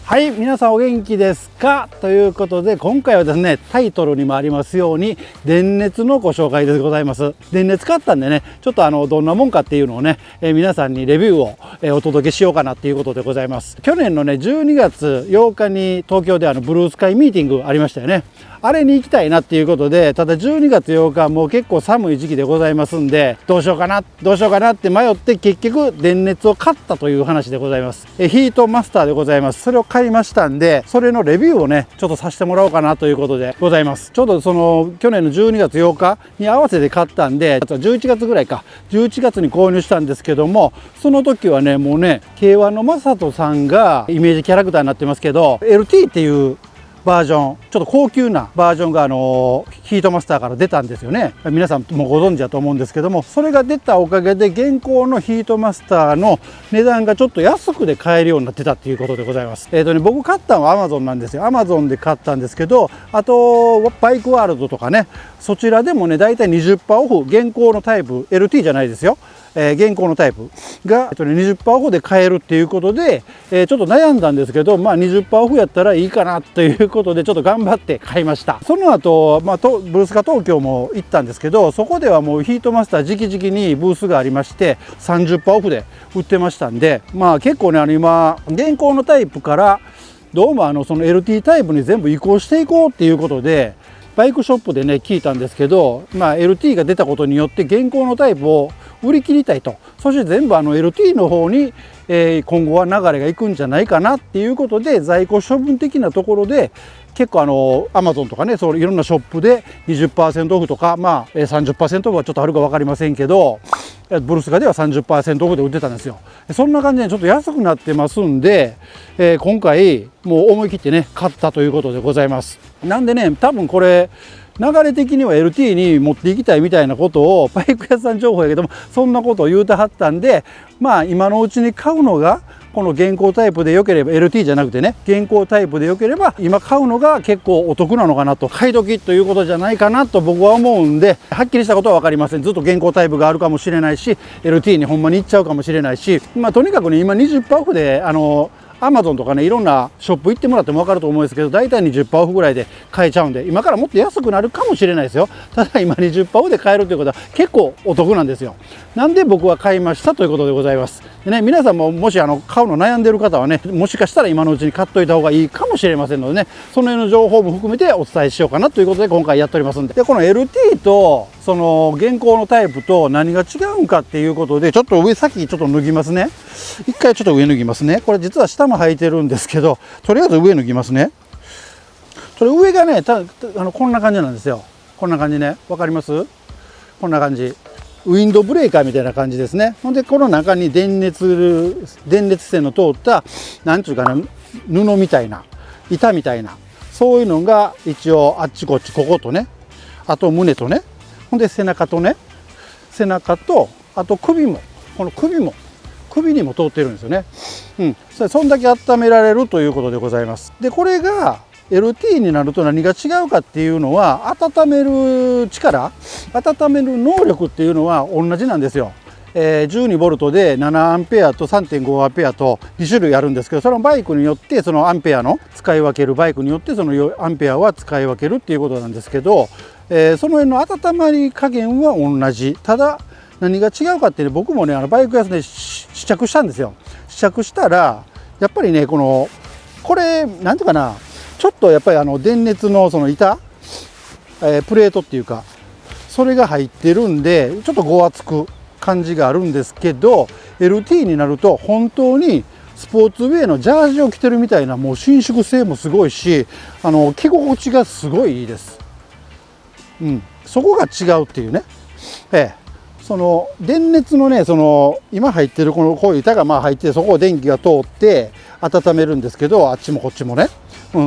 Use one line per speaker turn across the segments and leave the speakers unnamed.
はい、皆さんお元気ですかということで、今回はですね、タイトルにもありますように電熱のご紹介でございます。電熱買ったんでね、ちょっとどんなもんかっていうのをね、皆さんにレビューを、お届けしようかなっていうことでございます。去年のね12月8日に東京でブルースカイミーティングありましたよね。あれに行きたいなっていうことで、ただ12月8日もう結構寒い時期でございますんで、どうしようかなって迷って結局電熱を買ったという話でございます。ヒートマスターでございます。それを買いましたんで、それのレビューをねちょっとさせてもらおうかなということでございます。ちょうどその去年の12月8日に合わせて買ったんで、11月ぐらいか、11月に購入したんですけども、その時はねもうね K1 のマサトさんがイメージキャラクターになってますけど、 LT っていうバージョン、ちょっと高級なバージョンがヒートマスターから出たんですよね。皆さんもご存知だと思うんですけども、それが出たおかげで現行のヒートマスターの値段がちょっと安くで買えるようになってたっていうことでございます。僕買ったのは Amazon なんですよ。 Amazon で買ったんですけど、あとバイクワールドとかね、そちらでもねだいたい 20% オフ、現行のタイプ LT じゃないですよ、現行のタイプが、20% オフで買えるっていうことで、ちょっと悩んだんですけど、20% オフやったらいいかなということでちょっと頑張って買いました。その後、ブルースカ東京も行ったんですけど、そこではもうヒートマスター直々にブースがありまして 30% オフで売ってましたんで、結構ね今現行のタイプからどうもその LT タイプに全部移行していこうっていうことで、バイクショップでね聞いたんですけど、LT が出たことによって現行のタイプを売り切りたいと、そして全部LT の方に、今後は流れがいくんじゃないかなっていうことで、在庫処分的なところで結構Amazon とかね、そういろんなショップで 20% オフとか、30% オフはちょっとあるか分かりませんけど、ブルースカでは 30% オフで売ってたんですよ。そんな感じでちょっと安くなってますんで、今回もう思い切ってね買ったということでございます。なんでね、多分これ流れ的には LT に持っていきたいみたいなことをバイク屋さん情報やけども、そんなことを言うてはったんで、今のうちに買うのがこの現行タイプで良ければ、 LT じゃなくてね現行タイプで良ければ今買うのが結構お得なのかなと、買い時ということじゃないかなと僕は思うんで、はっきりしたことは分かりません。ずっと現行タイプがあるかもしれないし、 LT にほんまに行っちゃうかもしれないし、とにかくね今 20% オフでAmazon とかねいろんなショップ行ってもらっても分かると思うんですけど、大体 20% オフぐらいで買えちゃうんで、今からもっと安くなるかもしれないですよ。ただ今 20% オフで買えるということは結構お得なんですよ。なんで僕は買いましたということでございます。でね、皆さんももし買うの悩んでる方はね、もしかしたら今のうちに買っといた方がいいかもしれませんのでね、その辺の情報も含めてお伝えしようかなということで今回やっておりますんで、この LT とその現行のタイプと何が違うんかっていうことで、ちょっと上先ちょっと脱ぎますね。一回ちょっと上脱ぎますね。これ実は下も履いてるんですけど、とりあえず上脱ぎますね。それ上がねこんな感じなんですよ。こんな感じね、わかります？こんな感じ、ウィンドブレーカーみたいな感じですね。ほんでこの中に電熱線の通ったなんていうかな、布みたいな板みたいな、そういうのが一応あっちこっち、こことね、あと胸とね、ほんで背中とね、背中とあと首も、この首にも通ってるんですよね。そんだけ温められるということでございます。でこれが LT になると何が違うかっていうのは、温める力、温める能力っていうのは同じなんですよ。12V で 7A と 3.5A と2種類あるんですけど、そのバイクによってそのアンペアの使い分ける、バイクによってそのアンペアは使い分けるっていうことなんですけど、その辺の温まり加減は同じ。ただ何が違うかってね、僕もねバイク屋さんで試着したんですよ。試着したらやっぱりねこれなんていうかな、ちょっとやっぱり電熱のその板、プレートっていうかそれが入ってるんで、ちょっとごわつく感じがあるんですけど、 LT になると本当にスポーツウェアのジャージを着てるみたいな、もう伸縮性もすごいし、着心地がすごいいいです。そこが違うっていうね。その電熱のね、今入ってるこういう板が入って、そこを電気が通って温めるんですけど、あっちもこっちもね、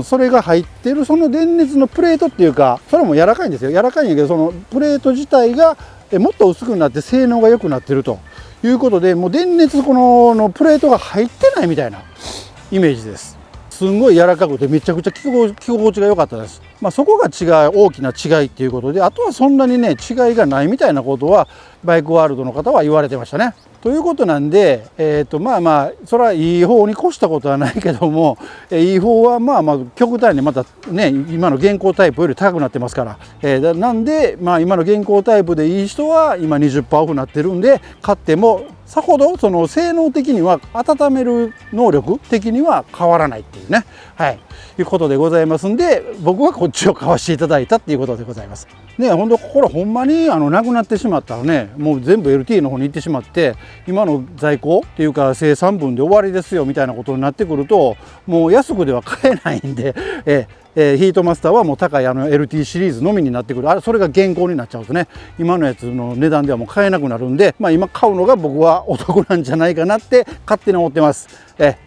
それが入ってるその電熱のプレートっていうか、それも柔らかいんですよ。柔らかいんやけど、そのプレート自体がもっと薄くなって性能が良くなってるということで、もう電熱のプレートが入ってないみたいなイメージです。すんごい柔らかくてめちゃくちゃ着心地が良かったです。そこが大きな違いっていうことで、あとはそんなにね違いがないみたいなことはバイクワールドの方は言われてましたね。ということなんで、それはいい方に越したことはないけども、いい方は極端にまたね今の現行タイプより高くなってますから、なんで今の現行タイプでいい人は今 20% オフになってるんで、買ってもさほどその性能的には温める能力的には変わらないっていうね、いうことでございますんで、僕はこっちを買わせていただいたっていうことでございます。ね、ほんとこれほんまになくなってしまったらね、もう全部 LT の方に行ってしまって、今の在庫っていうか生産分で終わりですよみたいなことになってくると、もう安くでは買えないんで、ヒートマスターはもう高いLT シリーズのみになってくる。それが現行になっちゃうとね、今のやつの値段ではもう買えなくなるんで、今買うのが僕はお得なんじゃないかなって勝手に思ってます。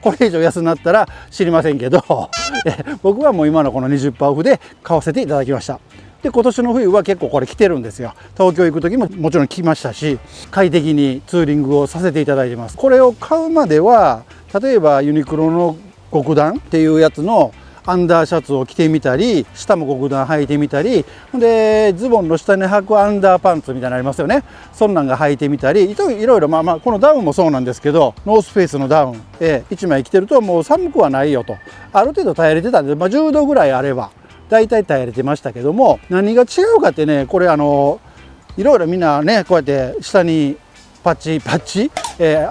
これ以上安くなったら知りませんけど、僕はもう今のこの 20% オフで買わせていただきました。で今年の冬は結構これ着てるんですよ。東京行く時ももちろん着ましたし、快適にツーリングをさせていただいてます。これを買うまでは例えばユニクロの極暖っていうやつのアンダーシャツを着てみたり、下も極暖履いてみたり、でズボンの下に履くアンダーパンツみたいなのありますよね。そんなんが履いてみたり、いろいろこのダウンもそうなんですけど、ノースフェイスのダウン、1枚着てるともう寒くはないよと、ある程度耐えれてたんで、10度ぐらいあれば大体耐えれてましたけども、何が違うかってね、これいろいろみんなねこうやって下にパッチ、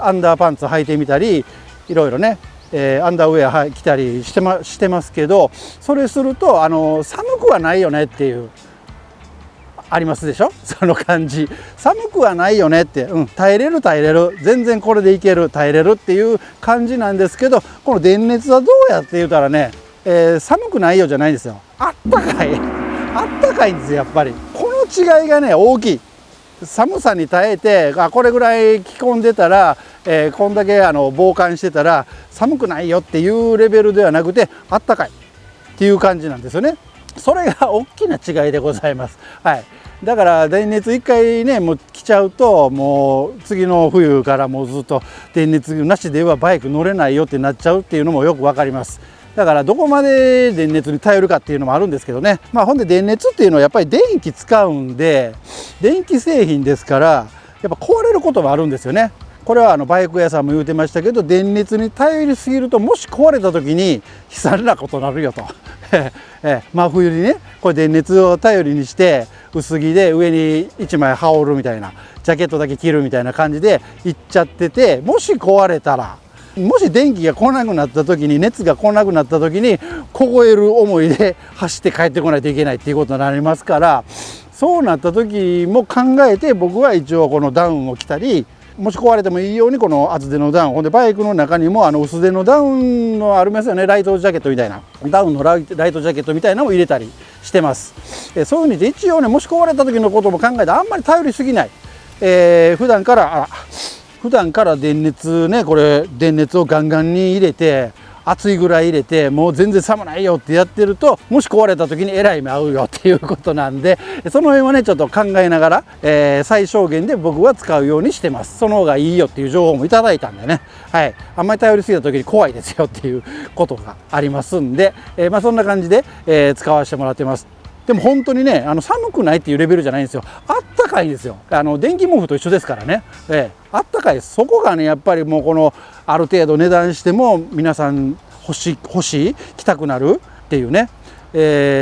アンダーパンツ履いてみたり、いろいろねアンダーウェア着たりしてますけど、それすると寒くはないよねっていうありますでしょ、その感じ。寒くはないよねって、耐えれる全然これでいける、耐えれるっていう感じなんですけど、この電熱はどうやって言うたらね、寒くないよじゃないんですよ。あったかいんですよ。やっぱりこの違いがね大きい。寒さに耐えてこれぐらい着込んでたら、こんだけ防寒してたら寒くないよっていうレベルではなくて、あったかいっていう感じなんですよね。それが大きな違いでございます。だから電熱1回ねもう着ちゃうと、もう次の冬からもうずっと電熱なしではバイク乗れないよってなっちゃうっていうのもよく分かります。だからどこまで電熱に頼るかっていうのもあるんですけどね。ほんで電熱っていうのはやっぱり電気使うんで、電気製品ですからやっぱ壊れることもあるんですよね。これはバイク屋さんも言うてましたけど、電熱に頼りすぎるともし壊れた時に悲惨なことになるよと真冬にねこれ電熱を頼りにして薄着で上に1枚羽織るみたいな、ジャケットだけ着るみたいな感じで行っちゃってて、もし壊れたら、もし電気が来なくなった時に、熱が来なくなった時に凍える思いで走って帰ってこないといけないっていうことになりますから、そうなった時も考えて僕は一応このダウンを着たり、もし壊れてもいいようにこの厚手のダウン、ほんでバイクの中にも薄手のダウンのありますよね、ライトジャケットみたいな、ダウンのライトジャケットみたいなのを入れたりしてます。そういうふうに一応ね、もし壊れた時のことも考えてあんまり頼りすぎない、普段から電熱ね、これ電熱をガンガンに入れて熱いぐらい入れてもう全然寒ないよってやってると、もし壊れた時にえらい目合うよっていうことなんで、その辺はねちょっと考えながら、最小限で僕は使うようにしてます。その方がいいよっていう情報もいただいたんでね、あんまり頼りすぎた時に怖いですよっていうことがありますんで、そんな感じで、使わせてもらってます。でも本当にね寒くないっていうレベルじゃないんですよ。あったかいんですよ。電気毛布と一緒ですからね、あったかいです。そこがねやっぱりもうこのある程度値段しても皆さん欲しい着たくなるっていうね、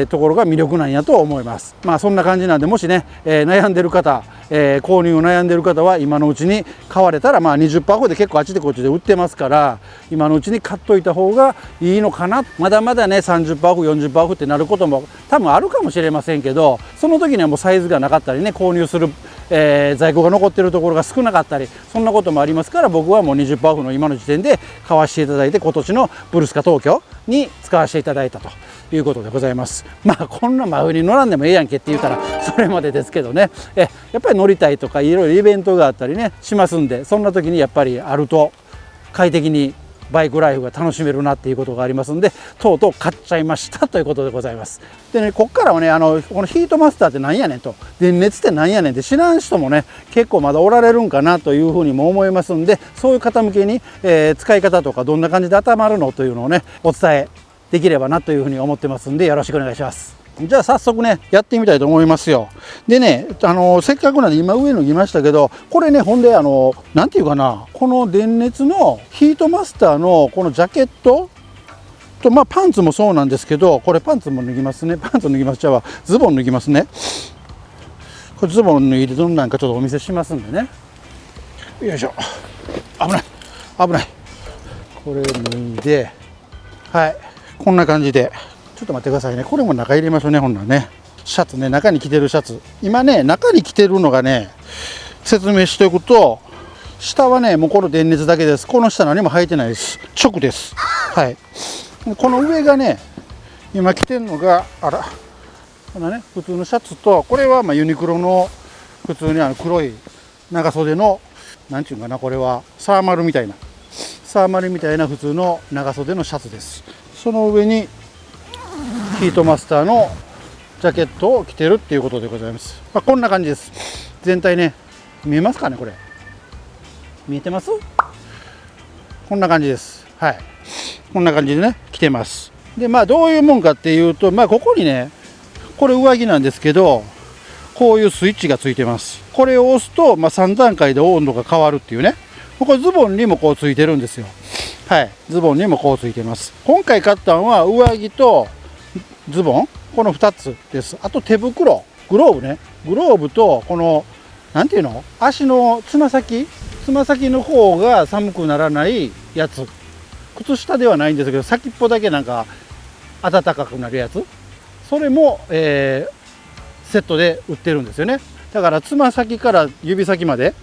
ところが魅力なんやと思います。そんな感じなんで、もしね、悩んでる方、購入を悩んでる方は今のうちに買われたら、20% オフで結構あっちでこっちで売ってますから、今のうちに買っといた方がいいのかな。まだまだね 30% オフ 40% オフってなることも多分あるかもしれませんけど、その時にはもうサイズがなかったりね、購入する、在庫が残ってるところが少なかったり、そんなこともありますから、僕はもう 20% オフの今の時点で買わせていただいて、今年のブルスカ東京に使わせていただいたということでございます。こんな真冬に乗らんでもええやんけって言ったらそれまでですけどね、やっぱり乗りたいとかいろいろイベントがあったりねしますんで、そんな時にやっぱりあると快適にバイクライフが楽しめるなっていうことがありますんで、とうとう買っちゃいましたということでございます。でね、こっからはねこのヒートマスターって何やねんと、電熱って何やねんって知らん人もね結構まだおられるんかなというふうにも思いますんで、そういう方向けに、使い方とかどんな感じで温まるのというのをねお伝えできればなというふうに思ってますんで、よろしくお願いします。じゃあ早速ねやってみたいと思いますよ。でねせっかくなんで今上脱ぎましたけど、これねほんでなんていうかな、この電熱のヒートマスターのこのジャケットと、まあパンツもそうなんですけど、これパンツも脱ぎますね。パンツ脱ぎます。じゃあズボン脱ぎますね。これズボン脱いでどんなんかちょっとお見せしますんでね。よいしょ。危ない危ない。これ脱いで、はいこんな感じで、ちょっと待ってくださいね。これも中入れましょうね。ほんならね、シャツね、中に着てるシャツ、今ね中に着てるのがね、説明しておくと、下はねもうこの電熱だけです。この下何も履いてないです。直です。はい。この上がね、今着てるのがこんなね普通のシャツと、これはまあユニクロの普通に黒い長袖の、なんていうかな、これはサーマルみたいな普通の長袖のシャツです。その上にヒートマスターのジャケットを着てるっていうことでございます。まあ、こんな感じです。全体ね見えますかね、これ見えてます？こんな感じです。はい、こんな感じでね着てます。でまあどういうもんかっていうと、まあここにね、これ上着なんですけど、こういうスイッチがついてます。これを押すと、まあ、3段階で温度が変わるっていうね。これズボンにもこうついてるんですよ。はい、ズボンにもこうついてます。今回買ったのは上着とズボン、この2つです。あと手袋、グローブね、グローブとこのなんていうの、足のつま先の方が寒くならないやつ、靴下ではないんですけど、先っぽだけなんか暖かくなるやつ、それも、セットで売ってるんですよね。だからつま先から指先まで、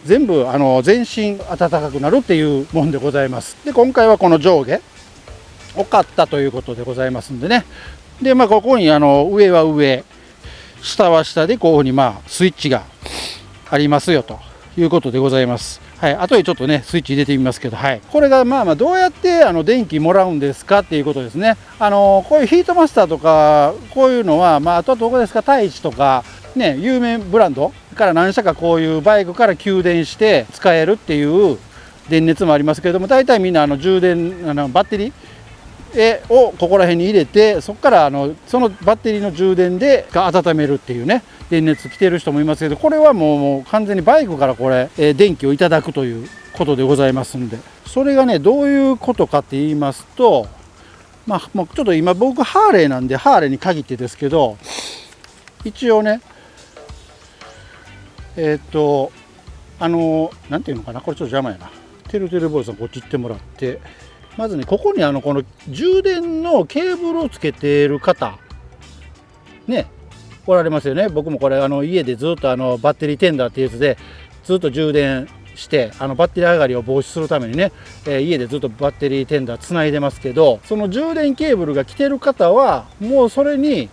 全部全身暖かくなるっていうもんでございます。で今回はこの上下を買ったということでございますんでね。でまあここに上は上、下は下でこういうふうにまあスイッチがありますよということでございます。はい、後でちょっとねスイッチ入れてみますけど、はい、これがまあどうやって電気もらうんですかっていうことですね。こういうヒートマスターとかこういうのは、まあ、あとはどこですか、太一とかね、有名ブランドから何社かこういうバイクから給電して使えるっていう電熱もありますけれども、大体みんな充電バッテリーをここら辺に入れて、そこからそのバッテリーの充電で温めるっていうね電熱来てる人もいますけど、これはもう完全にバイクからこれ電気をいただくということでございますんで、それがねどういうことかって言いますと、まあもうちょっと今僕ハーレーなんでハーレーに限ってですけど、一応ねなんていうのかな、これちょっと邪魔やな。てるてる坊さんこっち行ってもらって、まずねここにこの充電のケーブルをつけている方ねおられますよね。僕もこれ家でずっとバッテリーテンダーっていうやつでずっと充電してバッテリー上がりを防止するためにね、家でずっとバッテリーテンダーつないでますけど、その充電ケーブルが来てる方はもうそれに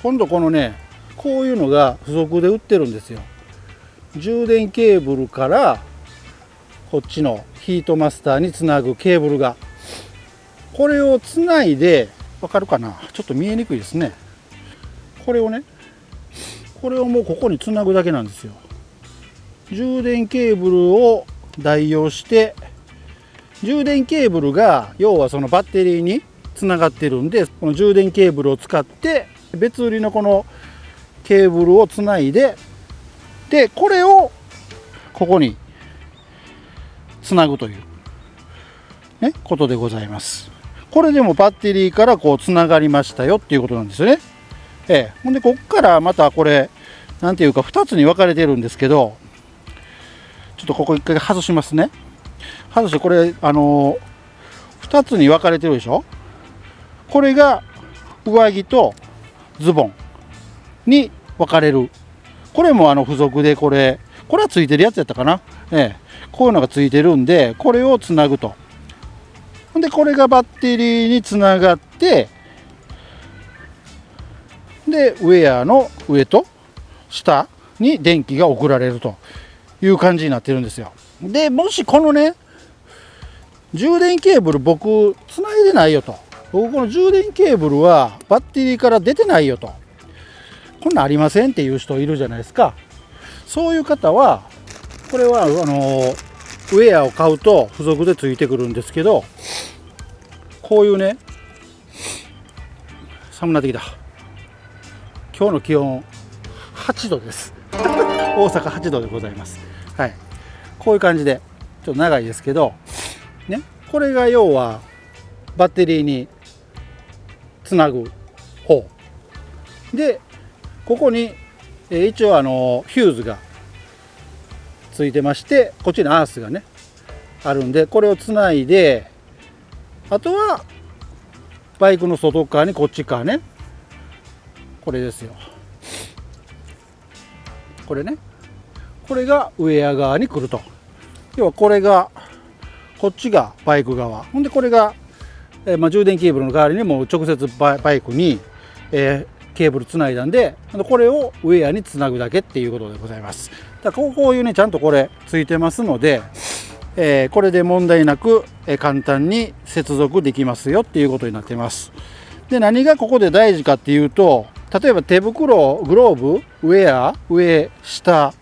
今度このねこういうのが付属で売ってるんですよ。充電ケーブルからこっちのヒートマスターにつなぐケーブルが、これをつないで、わかるかな、ちょっと見えにくいですね。これをもうここにつなぐだけなんですよ。充電ケーブルを代用して、充電ケーブルが要はそのバッテリーにつながってるんで、この充電ケーブルを使って別売りのこのケーブルをつないで、でこれをここにつなぐという、ね、ことでございます。これでもバッテリーからこうつながりましたよっていうことなんですよね。ほんでこっからまたこれなんていうか2つに分かれてるんですけど、ちょっとここ一回外しますね。外してこれ2つに分かれてるでしょ。これが上着とズボンに分かれる。これも付属でこれはついてるやつやったかな。こういうのがついてるんで、これをつなぐと。でこれがバッテリーにつながって、でウェアの上と下に電気が送られるという感じになってるんですよ。でもしこのね充電ケーブル僕つないでないよと、僕この充電ケーブルはバッテリーから出てないよと、こんなんありませんっていう人いるじゃないですか。そういう方はこれはウェアを買うと付属でついてくるんですけど、こういうね、寒くなってきた。今日の気温8度です。大阪8度でございます。はい、こういう感じでちょっと長いですけどね、これが要はバッテリーにつなぐ方で、ここに一応ヒューズがついてまして、こっちにアースがねあるんで、これをつないで、あとはバイクの外側にこっち側ね、これですよ、これね、これがウェア側に来ると。要はこれが、こっちがバイク側、ほんでこれが、充電ケーブルの代わりにもう直接バイクに、ケーブルつないだんで、これをウェアにつなぐだけっていうことでございます。だからこういうね、ちゃんとこれついてますので、これで問題なく、簡単に接続できますよっていうことになっています。で、何がここで大事かっていうと、例えば手袋、グローブ、ウェア、上、下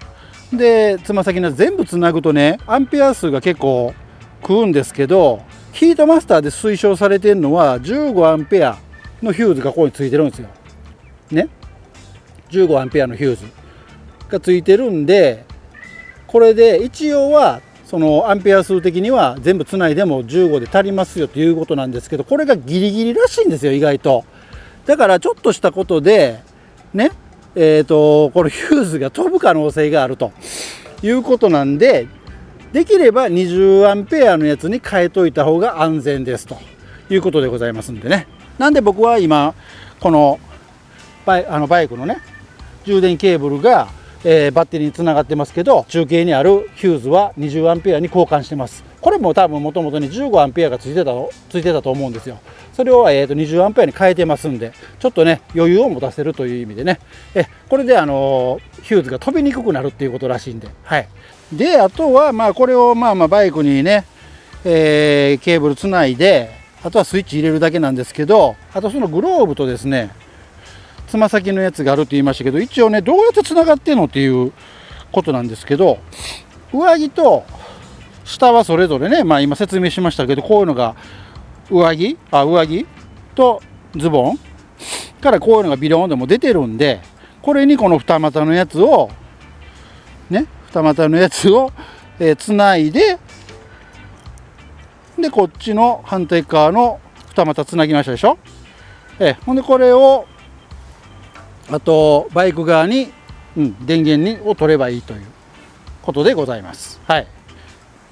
でつま先の全部つなぐとね、アンペア数が結構食うんですけど、ヒートマスターで推奨されているのは15アンペアのヒューズがここについてるんですよ。ね、15アンペアのヒューズがついてるんで、これで一応はそのアンペア数的には全部つないでも15で足りますよということなんですけど、これがギリギリらしいんですよ、意外と。だからちょっとしたことでね、このヒューズが飛ぶ可能性があるということなんで、できれば20アンペアのやつに変えといた方が安全ですということでございますんでね。なんで僕は今このバイクのね充電ケーブルが、バッテリーにつながってますけど、中継にあるヒューズは20アンペアに交換してます。これも多分もともとに15アンペアがついてたと思うんですよ。それを、20アンペアに変えてますんで、ちょっとね余裕を持たせるという意味でね、これでヒューズが飛びにくくなるっていうことらしいんで、はい。で、あとはこれをバイクにね、ケーブルつないで、あとはスイッチ入れるだけなんですけど、あとそのグローブとですね、つま先のやつがあるって言いましたけど、一応ねどうやってつながってんのっていうことなんですけど、上着と下はそれぞれね、今説明しましたけど、こういうのが上着とズボンからこういうのがビローンでも出てるんで、これにこの二股のやつをつないで、でこっちの反対側の二股つなぎましたでしょ。ほんでこれをあとバイク側に、電源を取ればいいということでございます。はい。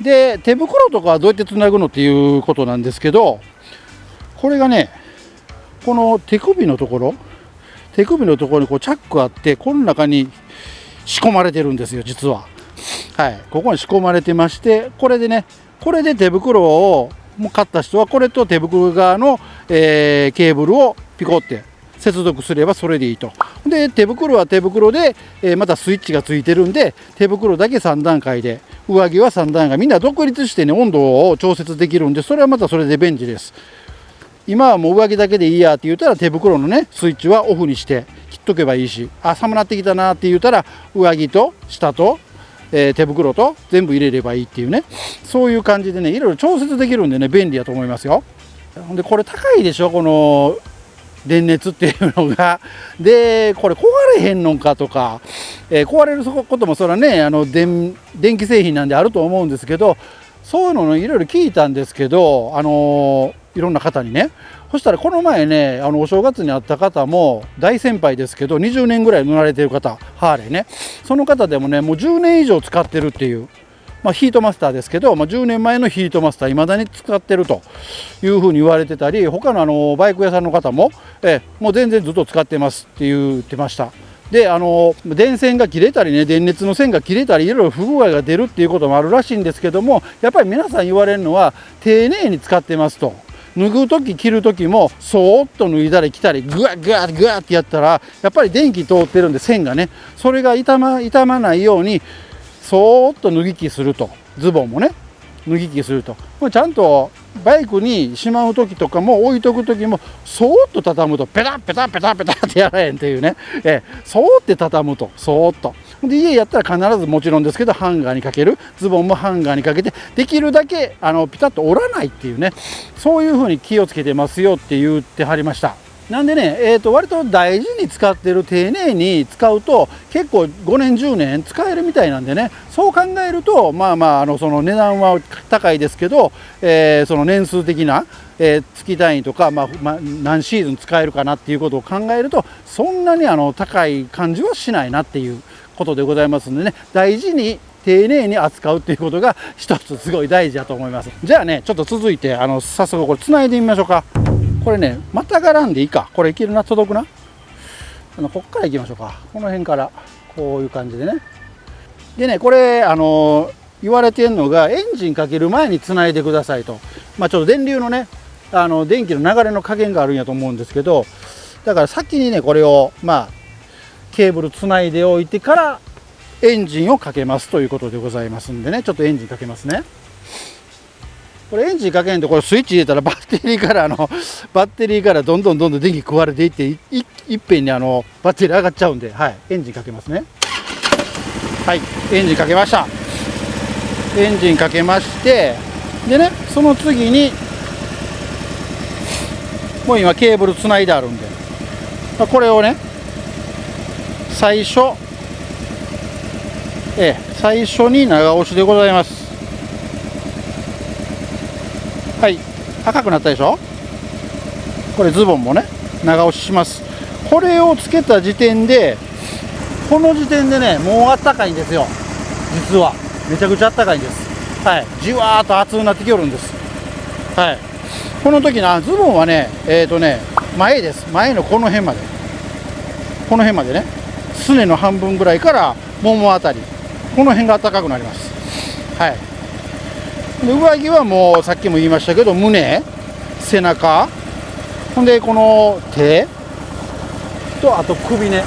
で、手袋とかはどうやってつなぐのっていうことなんですけど、これがね、この手首のところにこうチャックあって、この中に仕込まれてるんですよ、実は。はい、ここに仕込まれてまして、これで手袋を買った人はこれと手袋側の、ケーブルをピコって接続すればそれでいいと。で、手袋は手袋で、またスイッチがついてるんで、手袋だけ3段階で、上着は3段階、みんな独立してね温度を調節できるんで、それはまたそれで便利です。今はもう上着だけでいいやって言ったら、手袋のねスイッチはオフにして切っとけばいいし、寒なってきたなって言ったら上着と下と、手袋と全部入れればいいっていうね、そういう感じでね、いろいろ調節できるんでね、便利だと思いますよ。ほんでこれ高いでしょ、この電熱っていうのが。で、これ壊れへんのかとか、壊れることもそれはね電気製品なんであると思うんですけど、そういうのねいろいろ聞いたんですけど、いろんな方にね。そしたらこの前ね、お正月に会った方も大先輩ですけど、20年ぐらい乗られてる方、ハーレーね、その方でもねもう10年以上使ってるっていう、ヒートマスターですけど、10年前のヒートマスターいまだに使ってるというふうに言われてたり、他のバイク屋さんの方も、もう全然ずっと使ってますって言ってました。で、電線が切れたりね、電熱の線が切れたりいろいろ不具合が出るっていうこともあるらしいんですけども、やっぱり皆さん言われるのは丁寧に使ってますと。脱ぐ時着る時もそーっと脱いだり着たりグワッグワッグワッってやったら、やっぱり電気通ってるんで線がね、それが傷まないようにそーっと脱ぎ着すると。ズボンもね脱ぎ着すると、ちゃんとバイクにしまう時とかも置いとく時もそーっと畳むと、ペタペタペタペタってやらへんっていうね、そーって畳むと、そーっとで家やったら必ずもちろんですけどハンガーにかける、ズボンもハンガーにかけてできるだけピタッと折らないっていうね、そういう風に気をつけてますよって言ってはりました。なんでね、割と大事に使ってる、丁寧に使うと結構5年10年使えるみたいなんでね、そう考えるとその値段は高いですけど、その年数的な、月単位とか、何シーズン使えるかなっていうことを考えるとそんなに高い感じはしないなっていうことでございますんでね、大事に丁寧に扱うっていうことが一つすごい大事だと思います。じゃあね、ちょっと続いて早速これつないでみましょうか。これね、またがらんでいいか、これいけるな、届くな。こっからいきましょうか。この辺からこういう感じでね。でね、これ言われてるのがエンジンかける前につないでくださいと。ちょっと電流のね電気の流れの加減があるんやと思うんですけど、だから先にねこれをケーブルつないでおいてからエンジンをかけますということでございますんでね、ちょっとエンジンかけますね。これエンジンかけんとこれスイッチ入れたらバッテリーからどんどん電気食われていっていっぺんにバッテリー上がっちゃうんで、はい、エンジンかけますね。はい、エンジンかけました。エンジンかけまして、でね、その次にもう今ケーブルつないであるんで、これをね最初に長押しでございます。はい、赤くなったでしょ。これズボンもね長押しします。これをつけた時点で、この時点でねもうあったかいんですよ。実はめちゃくちゃあったかいんです。はい、じわーっと熱くなってきよるんです。はい、この時ズボンはね前です。前のこの辺までね、すねの半分ぐらいからももあたり、この辺が暖かくなります。はい。で上着はもうさっきも言いましたけど、胸、背中、ほんでこの手とあと首ね。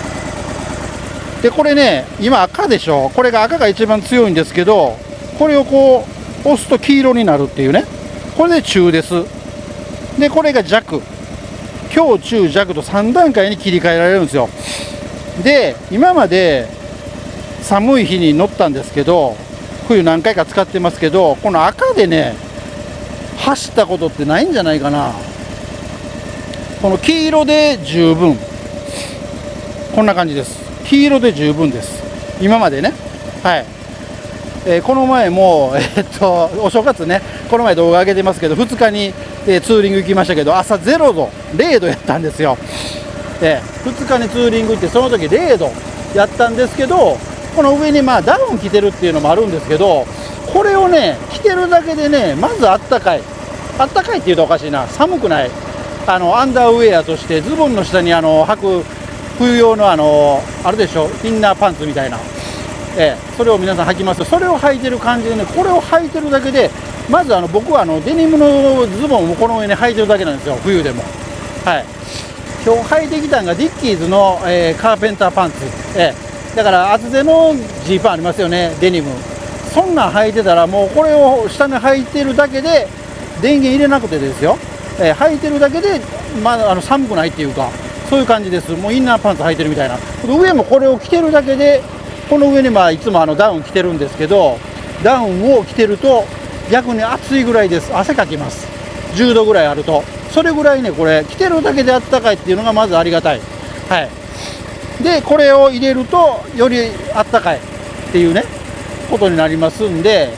でこれね今赤でしょ。これが赤が一番強いんですけど、これをこう押すと黄色になるっていうね。これで中です。でこれが弱、強中弱と3段階に切り替えられるんですよ。で今まで寒い日に乗ったんですけど、冬何回か使ってますけど、この赤でね走ったことってないんじゃないかな。この黄色で十分、こんな感じです。黄色で十分です今までね。はい、この前もお正月ね、この前動画上げてますけど、2日に、ツーリング行きましたけど、朝0度0度やったんですよ。2日にツーリング行って、その時0度やったんですけど、この上にダウン着てるっていうのもあるんですけど、これをね着てるだけでね、まずあったかいっていうとおかしいな、寒くない。アンダーウェアとしてズボンの下に履く冬用のあるでしょ、インナーパンツみたいな、それを皆さん履きます。それを履いてる感じでね、これを履いてるだけでまず僕はデニムのズボンをこの上に履いてるだけなんですよ、冬でも。はい、今日履いてきたのがディッキーズの、カーペンターパンツ、だから厚手のジーパンありますよね、デニム。そんなん履いてたらもうこれを下に履いてるだけで、電源入れなくてですよ、履いてるだけで、寒くないっていうか、そういう感じです。もうインナーパンツ履いてるみたいな。上もこれを着てるだけで、この上にいつもダウン着てるんですけど、ダウンを着てると逆に暑いぐらいです。汗かきます。10度ぐらいあると、それぐらいね、これ着てるだけであったかいっていうのがまずありがたい。はい、でこれを入れるとよりあったかいっていうねことになりますんで、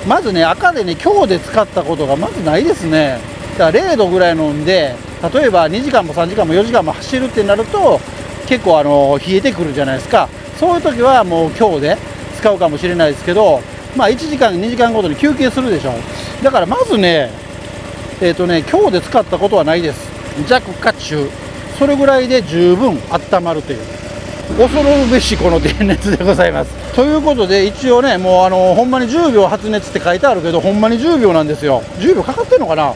まずね赤でね強で使ったことがまずないですね。だから0度ぐらい飲んで、例えば2時間も3時間も4時間も走るってなると結構冷えてくるじゃないですか。そういう時はもう強で使うかもしれないですけど、1時間2時間ごとに休憩するでしょ。だからまずね強で使ったことはないです。弱か中、それぐらいで十分温まるという恐るべしこの電熱でございます。ということで一応ね、もうほんまに10秒発熱って書いてあるけど、ほんまに10秒なんですよ。10秒かかってんのかな。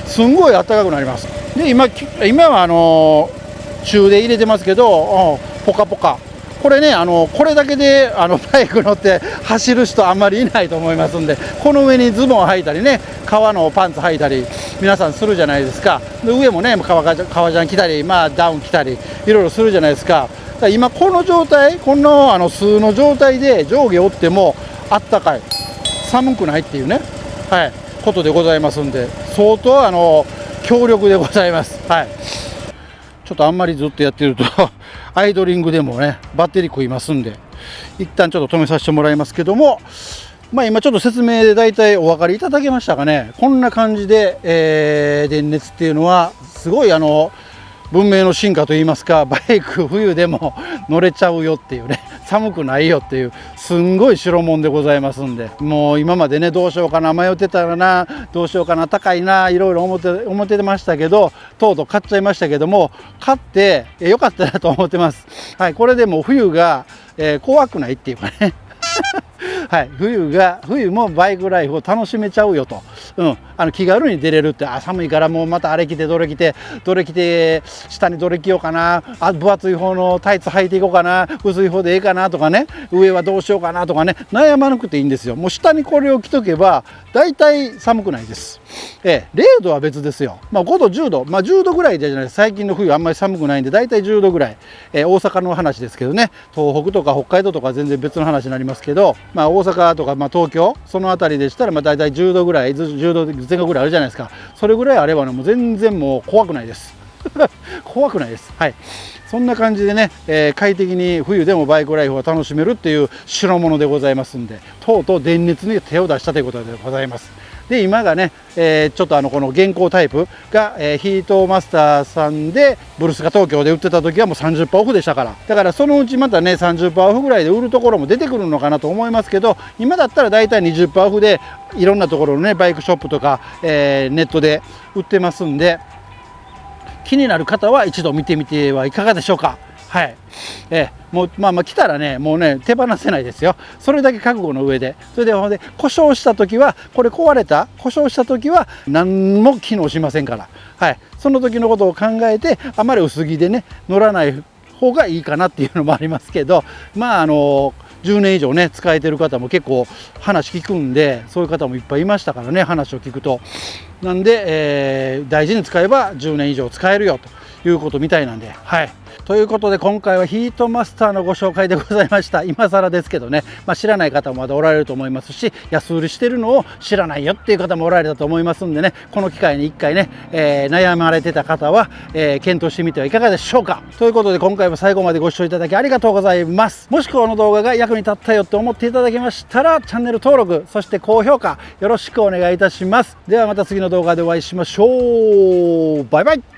すんごい暖かくなります。で今は中で入れてますけど、ポカポカ。これねこれだけでバイク乗って走る人あんまりいないと思いますんで、この上にズボン履いたりね、革のパンツ履いたり皆さんするじゃないですか。で上もね革ジャン着たり、ダウン着たりいろいろするじゃないですか。ら今この状態、この巣の状態で上下折ってもあったかい、寒くないっていうね、はい、ことでございますんで、相当強力でございます。はい。ちょっとあんまりずっとやってるとアイドリングでもねバッテリー食いますんで、一旦ちょっと止めさせてもらいますけども、まあ今ちょっと説明で大体お分かりいただけましたかね。こんな感じで、電熱っていうのはすごい文明の進化といいますか、バイク冬でも乗れちゃうよっていうね、寒くないよっていうすんごい代物でございますんで、もう今までねどうしようかな迷ってたらな、どうしようかな高いないろいろ思ってましたけど、とうとう買っちゃいましたけども、買ってよかったなと思ってます。はい、これでもう冬が、怖くないっていうかねはい、冬もバイクライフを楽しめちゃうよと、気軽に出れるって、寒いからもうまたあれ着てどれ着て下にどれ着ようかな、分厚い方のタイツ履いていこうかな、薄い方でええかなとかね、上はどうしようかなとかね、悩まなくていいんですよ。もう下にこれを着とけばだいたい寒くないです。0度は別ですよ。5度10度、10度ぐらいじゃないです。最近の冬あんまり寒くないんでだいたい10度ぐらい、大阪の話ですけどね、東北とか北海道とか全然別の話になりますけど、大阪とか東京その辺りでしたらだいたい10度ぐらい、10度前後ぐらいあるじゃないですか。それぐらいあればね、もう全然もう怖くないです怖くないです。はい、そんな感じでね、快適に冬でもバイクライフを楽しめるっていう代物でございますんで、とうとう電熱に手を出したということでございます。で今がね、ちょっとこの現行タイプが、ヒートマスターさんでブルスカ東京で売ってた時はもう 30% オフでしたから、だからそのうちまたね 30% オフぐらいで売るところも出てくるのかなと思いますけど、今だったらだいたい 20% オフでいろんなところのねバイクショップとか、ネットで売ってますんで、気になる方は一度見てみてはいかがでしょうか。はい、もう来たらね、もうね手放せないですよ。それだけ覚悟の上で、それでほんで故障した時は、これ故障した時は何も機能しませんから、はい、その時のことを考えてあまり薄着でね乗らない方がいいかなっていうのもありますけど、10年以上ね使えてる方も結構話聞くんで、そういう方もいっぱいいましたからね、話を聞くと。なんで、大事に使えば10年以上使えるよということみたいなんで、はい。ということで今回はヒートマスターのご紹介でございました。今更ですけどね、知らない方もまだおられると思いますし、安売りしてるのを知らないよっていう方もおられたと思いますんでね、この機会に一回ね、悩まれてた方は、検討してみてはいかがでしょうか。ということで今回も最後までご視聴いただきありがとうございます。もしこの動画が役に立ったよと思っていただけましたら、チャンネル登録、そして高評価よろしくお願いいたします。ではまた次の動画でお会いしましょう。バイバイ。